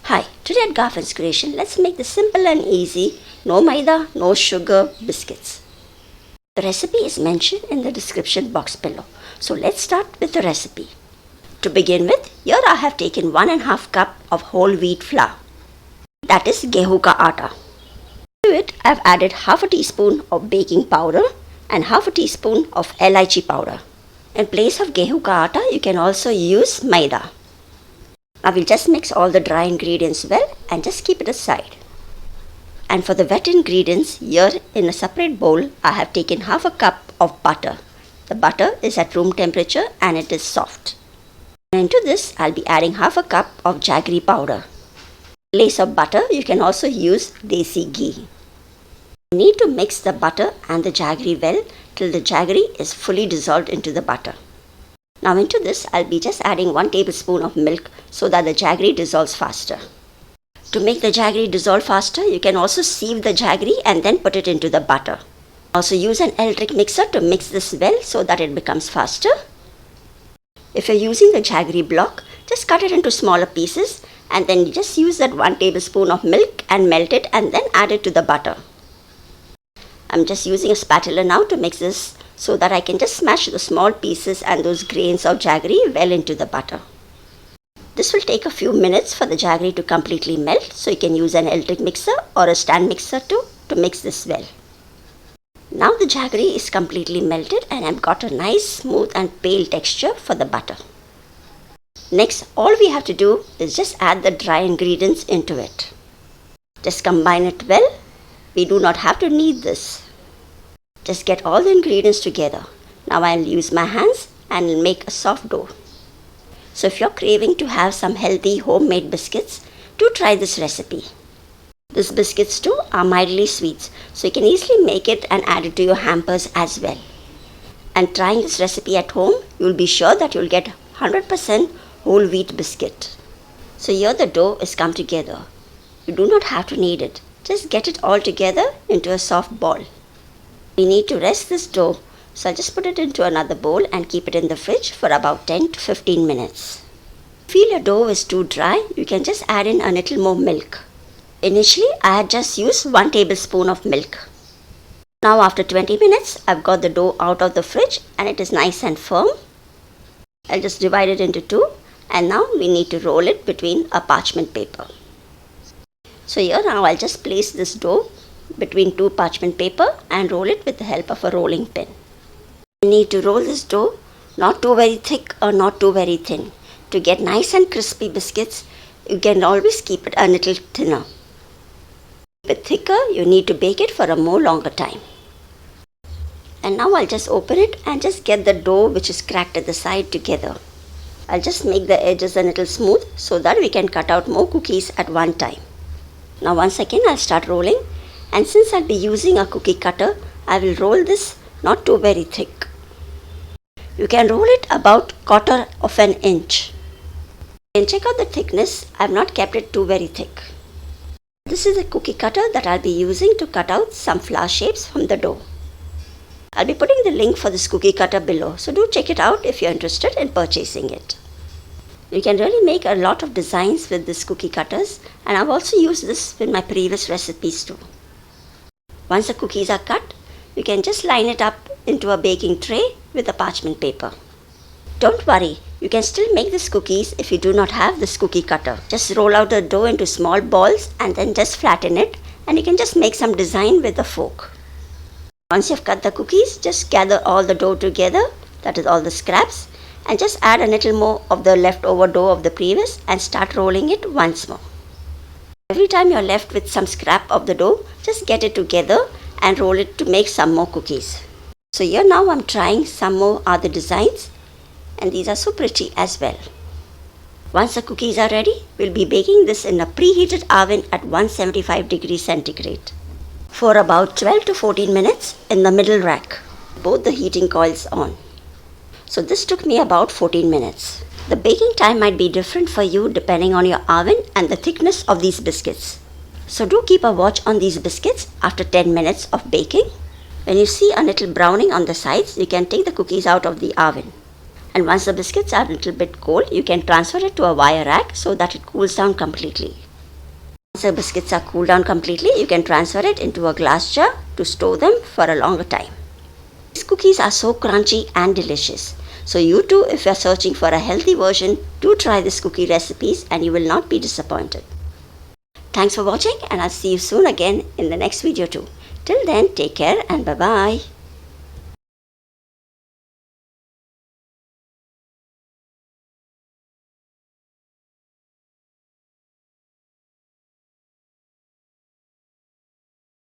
Hi, today at Garfin's Creation, let's make the simple and easy, no maida, no sugar biscuits. The recipe is mentioned in the description box below. So let's start with the recipe. To begin with, here I have taken 1.5 cup of whole wheat flour. That is Gheu ka atta. To it, I have added half a teaspoon of baking powder and half a teaspoon of elaichi powder. In place of Gheu ka atta, you can also use maida. Now we'll just mix all the dry ingredients well and just keep it aside. And for the wet ingredients, here in a separate bowl, I have taken half a cup of butter. The butter is at room temperature and it is soft. And into this, I'll be adding half a cup of jaggery powder. In place of butter, you can also use desi ghee. You need to mix the butter and the jaggery well till the jaggery is fully dissolved into the butter. Now into this, I'll be just adding 1 tablespoon of milk so that the jaggery dissolves faster. To make the jaggery dissolve faster, you can also sieve the jaggery and then put it into the butter. Also use an electric mixer to mix this well so that it becomes faster. If you're using the jaggery block, just cut it into smaller pieces and then just use that 1 tablespoon of milk and melt it and then add it to the butter. I'm just using a spatula now to mix this so that I can just smash the small pieces and those grains of jaggery well into the butter. This will take a few minutes for the jaggery to completely melt, so you can use an electric mixer or a stand mixer to mix this well. Now the jaggery is completely melted and I've got a nice smooth and pale texture for the butter. Next, all we have to do is just add the dry ingredients into it. Just combine it well. We do not have to knead this. Just get all the ingredients together. Now I'll use my hands and make a soft dough. So if you're craving to have some healthy homemade biscuits, do try this recipe. These biscuits too are mildly sweet, so you can easily make it and add it to your hampers as well. And trying this recipe at home, you'll be sure that you'll get 100% whole wheat biscuit. So here the dough is come together. You do not have to knead it. Just get it all together into a soft ball. We need to rest this dough, so I'll just put it into another bowl and keep it in the fridge for about 10 to 15 minutes. If you feel your dough is too dry, you can just add in a little more milk. Initially, I had just used 1 tablespoon of milk. Now after 20 minutes, I've got the dough out of the fridge and it is nice and firm. I'll just divide it into two and now we need to roll it between a parchment paper. So here now I'll just place this dough between 2 parchment paper and roll it with the help of a rolling pin. You need to roll this dough not too very thick or not too very thin. To get nice and crispy biscuits, you can always keep it a little thinner. Keep it thicker, you need to bake it for a more longer time. And now I'll just open it and just get the dough which is cracked at the side together. I'll just make the edges a little smooth so that we can cut out more cookies at one time. Now once again I'll start rolling. And since I'll be using a cookie cutter, I will roll this not too very thick. You can roll it about 1/4 of an inch. You can check out the thickness. I have not kept it too very thick. This is a cookie cutter that I'll be using to cut out some flower shapes from the dough. I'll be putting the link for this cookie cutter below, so do check it out if you're interested in purchasing it. You can really make a lot of designs with this cookie cutters, and I've also used this in my previous recipes too. Once the cookies are cut, you can just line it up into a baking tray with a parchment paper. Don't worry, you can still make these cookies if you do not have this cookie cutter. Just roll out the dough into small balls and then just flatten it, and you can just make some design with a fork. Once you've cut the cookies, just gather all the dough together, that is all the scraps, and just add a little more of the leftover dough of the previous and start rolling it once more. Every time you're left with some scrap of the dough, just get it together and roll it to make some more cookies. So here now I'm trying some more other designs, and these are so pretty as well. Once the cookies are ready, we'll be baking this in a preheated oven at 175 degrees centigrade for about 12 to 14 minutes in the middle rack, both the heating coils on. So this took me about 14 minutes. The baking time might be different for you depending on your oven and the thickness of these biscuits. So do keep a watch on these biscuits after 10 minutes of baking. When you see a little browning on the sides, you can take the cookies out of the oven. And once the biscuits are a little bit cold, you can transfer it to a wire rack so that it cools down completely. Once the biscuits are cooled down completely, you can transfer it into a glass jar to store them for a longer time. These cookies are so crunchy and delicious. So you too, if you are searching for a healthy version, do try these cookie recipes and you will not be disappointed. Thanks for watching, and I'll see you soon again in the next video too. Till then, take care and bye-bye.